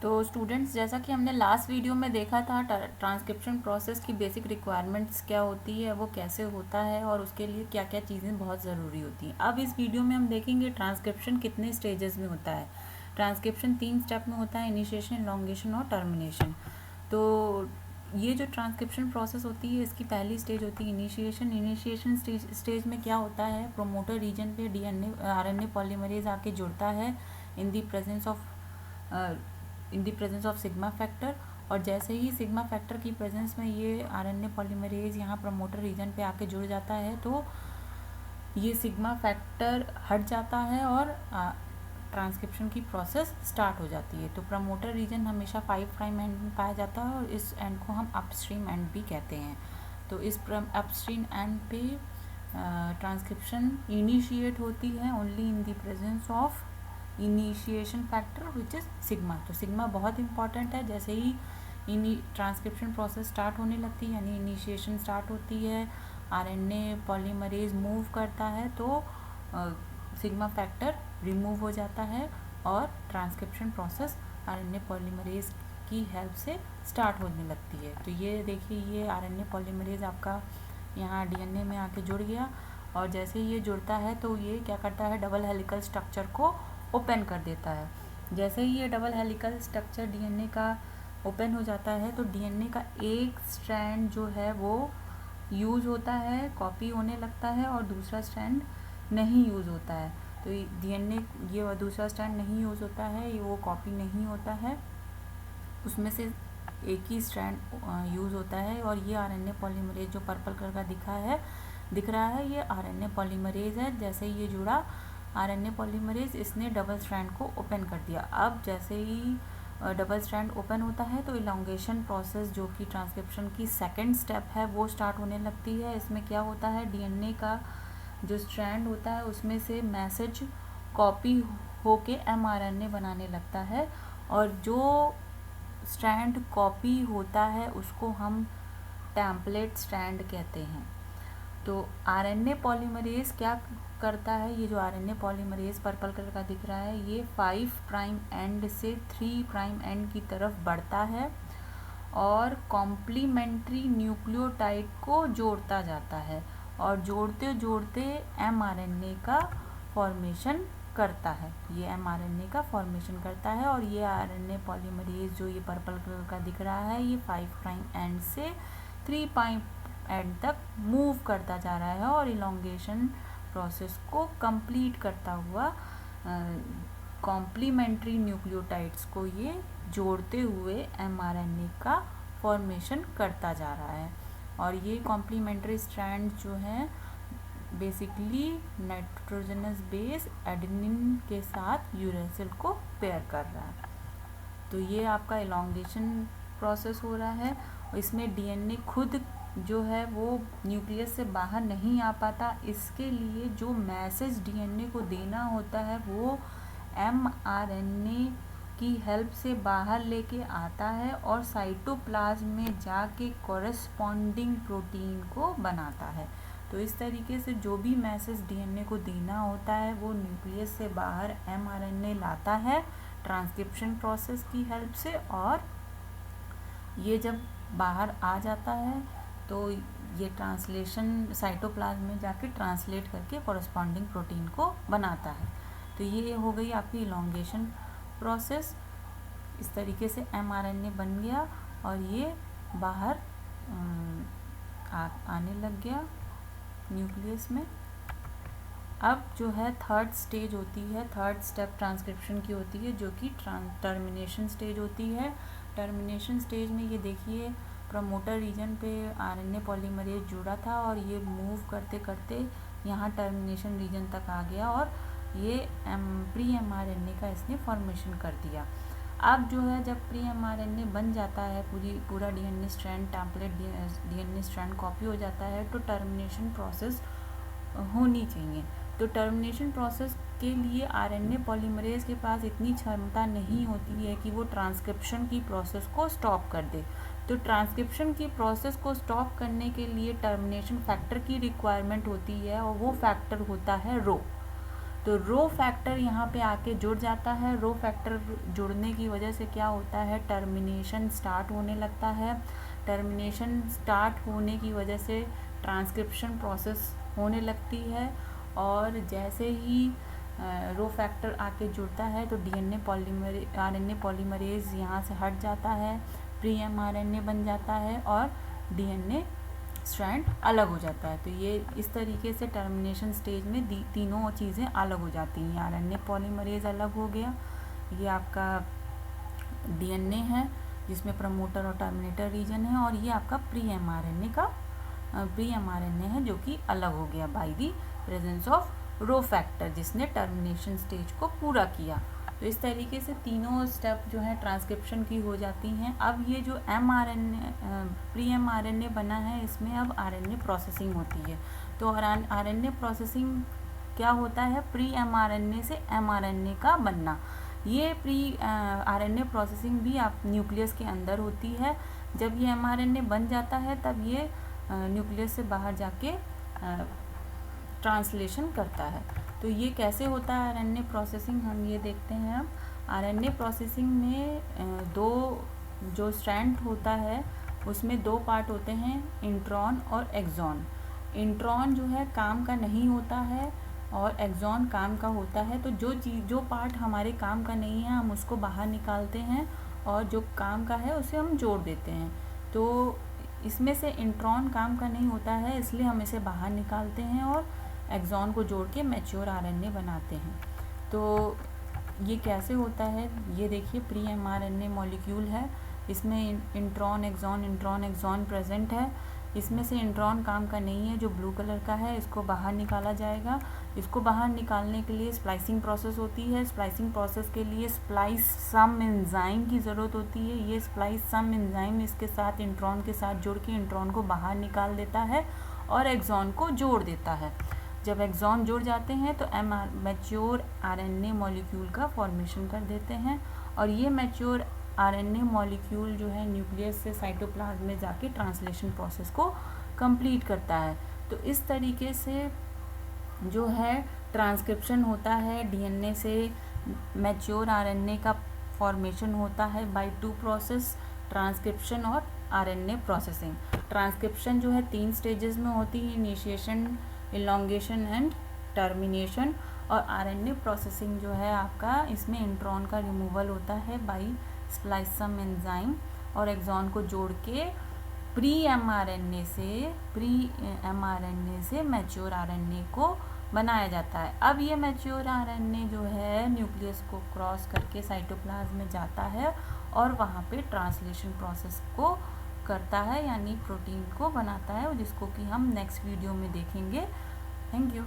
तो स्टूडेंट्स, जैसा कि हमने लास्ट वीडियो में देखा था ट्रांसक्रिप्शन प्रोसेस की बेसिक रिक्वायरमेंट्स क्या होती है, वो कैसे होता है और उसके लिए क्या क्या चीज़ें बहुत ज़रूरी होती हैं। अब इस वीडियो में हम देखेंगे ट्रांसक्रिप्शन कितने स्टेजेस में होता है। ट्रांसक्रिप्शन 3 स्टेप में होता है, इनिशिएशन, एलोंगेशन और टर्मिनेशन। तो ये जो ट्रांसक्रिप्शन प्रोसेस होती है, इसकी पहली स्टेज होती है इनिशिएशन। इनिशिएशन स्टेज में क्या होता है, प्रोमोटर रीजन पे डीएनए आरएनए पॉलीमरेज आके जुड़ता है in the presence of sigma factor. और जैसे ही सिग्मा फैक्टर की प्रेजेंस में ये आरएनए पॉलीमरेज यहाँ प्रमोटर रीजन पे आके जुड़ जाता है, तो ये सिग्मा फैक्टर हट जाता है और ट्रांसक्रिप्शन की प्रोसेस स्टार्ट हो जाती है। तो प्रमोटर रीजन हमेशा 5 प्राइम एंड में पाया जाता है और इस एंड को हम अपस्ट्रीम एंड भी कहते हैं। तो इस अपस्ट्रीम एंड पे ट्रांसक्रिप्शन इनिशिएट होती है only in the presence of initiation factor which is sigma. तो सिग्मा बहुत इंपॉर्टेंट है। जैसे ही ट्रांसक्रिप्शन प्रोसेस स्टार्ट होने लगती है, यानी इनिशिएशन स्टार्ट होती है, आरएनए पॉलीमरेज मूव करता है, तो सिग्मा फैक्टर रिमूव हो जाता है और ट्रांसक्रिप्शन प्रोसेस आरएनए पॉलीमरेज की हेल्प से स्टार्ट होने लगती है। तो ये देखिए, ये आरएनए पॉलीमरेज आपका यहाँ डीएनए में आके जुड़ गया और जैसे ये जुड़ता है तो ये क्या करता है, डबल हेलिकल स्ट्रक्चर को ओपन कर देता है। जैसे ही ये डबल हेलिकल स्ट्रक्चर डीएनए का ओपन हो जाता है तो डीएनए का एक स्ट्रैंड जो है वो यूज़ होता है, कॉपी होने लगता है, और दूसरा स्ट्रैंड नहीं यूज़ होता है। तो डीएनए ये दूसरा स्ट्रैंड नहीं यूज़ होता है, ये वो कॉपी नहीं होता है, उसमें से एक ही स्ट्रैंड यूज़ होता है। और ये आरएनए पॉलीमरेज जो पर्पल कलर का दिख रहा है, ये आरएनए पॉलीमरेज है। जैसे ही ये जुड़ा आरएनए पॉलीमरेज, इसने डबल स्ट्रैंड को ओपन कर दिया। अब जैसे ही डबल स्ट्रैंड ओपन होता है तो इलोंगेशन प्रोसेस, जो कि ट्रांसक्रिप्शन की सेकंड स्टेप है, वो स्टार्ट होने लगती है। इसमें क्या होता है, डीएनए का जो स्ट्रैंड होता है उसमें से मैसेज कॉपी होके एमआरएनए बनाने लगता है, और जो स्ट्रैंड कॉपी होता है उसको हम टेम्पलेट स्ट्रैंड कहते हैं। तो आरएनए पॉलीमरेज क्या करता है, ये जो आरएनए पॉलीमरेज पर्पल कलर का दिख रहा है, ये 5 प्राइम एंड से 3 प्राइम एंड की तरफ बढ़ता है और कॉम्प्लीमेंट्री न्यूक्लियोटाइड को जोड़ता जाता है, और जोड़ते जोड़ते एमआरएनए का फॉर्मेशन करता है। ये एमआरएनए का फॉर्मेशन करता है और ये आरएनए पॉलीमरेज जो ये पर्पल कलर का दिख रहा है, ये 5 प्राइम एंड से 3 प्राइम एंड तक मूव करता जा रहा है और इलोंगेशन प्रोसेस को कंप्लीट करता हुआ कॉम्प्लीमेंट्री न्यूक्लियोटाइड्स को ये जोड़ते हुए एमआरएनए का फॉर्मेशन करता जा रहा है। और ये कॉम्प्लीमेंट्री स्ट्रैंड जो है बेसिकली नाइट्रोजनस बेस एडेनिन के साथ यूरेसिल को पेयर कर रहा है। तो ये आपका इलोंगेशन प्रोसेस हो रहा है। इसमें डीएनए खुद जो है वो न्यूक्लियस से बाहर नहीं आ पाता, इसके लिए जो मैसेज डीएनए को देना होता है वो एमआरएनए की हेल्प से बाहर लेके आता है और साइटोप्लाज्म में जाके कॉरेस्पॉन्डिंग प्रोटीन को बनाता है। तो इस तरीके से जो भी मैसेज डीएनए को देना होता है वो न्यूक्लियस से बाहर एमआरएनए लाता है ट्रांसक्रिप्शन प्रोसेस की हेल्प से, और ये जब बाहर आ जाता है तो ये ट्रांसलेशन साइटोप्लाज्म में जाके ट्रांसलेट करके कॉरेस्पॉन्डिंग प्रोटीन को बनाता है। तो ये हो गई आपकी इलोंगेशन प्रोसेस। इस तरीके से एमआरएनए बन गया और ये बाहर आने लग गया न्यूक्लियस में। अब जो है थर्ड स्टेज होती है, थर्ड स्टेप ट्रांसक्रिप्शन की होती है, जो कि टर्मिनेशन स्टेज होती है। टर्मिनेशन स्टेज में ये देखिए, प्रमोटर रीजन पे आरएनए पॉलीमरेज जुड़ा था और ये मूव करते करते यहाँ टर्मिनेशन रीजन तक आ गया और ये प्री एमआरएनए का इसने फॉर्मेशन कर दिया। अब जो है जब प्री एमआरएनए बन जाता है, पूरा DNA strand template DNA strand copy हो जाता है, तो टर्मिनेशन प्रोसेस होनी चाहिए। तो टर्मिनेशन प्रोसेस के लिए आरएनए पॉलीमरेज के पास इतनी क्षमता नहीं होती है कि वो ट्रांसक्रिप्शन की प्रोसेस को स्टॉप कर दे। तो ट्रांसक्रिप्शन की प्रोसेस को स्टॉप करने के लिए टर्मिनेशन फैक्टर की रिक्वायरमेंट होती है और वो फैक्टर होता है रो। तो रो फैक्टर यहाँ पे आके जुड़ जाता है। रो फैक्टर जुड़ने की वजह से क्या होता है, टर्मिनेशन स्टार्ट होने लगता है। टर्मिनेशन स्टार्ट होने की वजह से ट्रांसक्रिप्शन प्रोसेस होने लगती है, और जैसे ही रो फैक्टर आके जुड़ता है तो आरएनए पॉलीमरेज यहाँ से हट जाता है, प्री एमआरएनए बन जाता है और डीएनए स्ट्रैंड अलग हो जाता है। तो ये इस तरीके से टर्मिनेशन स्टेज में तीनों चीज़ें अलग हो जाती हैं। आरएनए पॉलीमरेज अलग हो गया, ये आपका डीएनए है जिसमें प्रमोटर और टर्मिनेटर रीजन है, और ये आपका प्री एमआरएनए है जो कि अलग हो गया by the presence of rho factor, जिसने टर्मिनेशन स्टेज को पूरा किया। तो इस तरीके से तीनों स्टेप जो है ट्रांसक्रिप्शन की हो जाती हैं। अब ये जो प्री एमआरएनए बना है, इसमें अब आरएनए प्रोसेसिंग होती है। तो आरएनए प्रोसेसिंग क्या होता है, प्री एमआरएनए से एमआरएनए का बनना। ये प्री आरएनए प्रोसेसिंग भी आप न्यूक्लियस के अंदर होती है। जब ये एमआरएनए बन जाता है तब ये न्यूक्लियस से बाहर जाके ट्रांसलेशन करता है। तो ये कैसे होता है आरएनए प्रोसेसिंग, हम ये देखते हैं। अब आरएनए प्रोसेसिंग में दो जो स्ट्रैंड होता है उसमें दो पार्ट होते हैं, इंट्रॉन और एक्सॉन। इंट्रॉन जो है काम का नहीं होता है और एक्सॉन काम का होता है। तो जो पार्ट हमारे काम का नहीं है हम उसको बाहर निकालते हैं, और जो काम का है उसे हम जोड़ देते हैं। तो इसमें से इंट्रॉन काम का नहीं होता है, इसलिए हम इसे बाहर निकालते हैं और एक्सॉन को जोड़ के मैच्योर आरएनए बनाते हैं। तो ये कैसे होता है, ये देखिए प्री एमआरएनए मॉलिक्यूल है, इसमें इंट्रॉन एक्सॉन प्रेजेंट है। इसमें से इंट्रॉन काम का नहीं है, जो ब्लू कलर का है, इसको बाहर निकाला जाएगा। इसको बाहर निकालने के लिए स्प्लाइसिंग प्रोसेस होती है। स्प्लाइसिंग प्रोसेस के लिए स्प्लाइस सम एंजाइम की ज़रूरत होती है। ये स्प्लाइस सम एंजाइम इसके साथ इंट्रॉन के साथ जुड़ के इंट्रॉन को बाहर निकाल देता है और एक्सॉन को जोड़ देता है। जब एक्सॉन जुड़ जाते हैं तो मैच्योर आरएनए मॉलिक्यूल का फॉर्मेशन कर देते हैं, और ये मैच्योर आरएनए मॉलिक्यूल जो है न्यूक्लियस से साइटोप्लाज्म में जाके ट्रांसलेशन प्रोसेस को कंप्लीट करता है। तो इस तरीके से जो है ट्रांसक्रिप्शन होता है, डीएनए से मैच्योर आरएनए का फॉर्मेशन होता है बाय टू प्रोसेस, ट्रांसक्रिप्शन और आरएनए प्रोसेसिंग। ट्रांसक्रिप्शन जो है 3 स्टेजेस में होती है, इनिशिएशन, इलॉन्गेशन एंड टर्मिनेशन। और आरएनए प्रोसेसिंग जो है आपका, इसमें इंट्रॉन का रिमूवल होता है बाय स्प्लाइसम एंजाइम, और एक्सॉन को जोड़ के प्री एमआरएनए से मैच्योर आरएनए को बनाया जाता है। अब ये मैच्योर आरएनए जो है न्यूक्लियस को क्रॉस करके साइटोप्लाज्म में जाता है और वहाँ पे ट्रांसलेशन प्रोसेस को करता है, यानी प्रोटीन को बनाता है, जिसको कि हम नेक्स्ट वीडियो में देखेंगे। Thank you.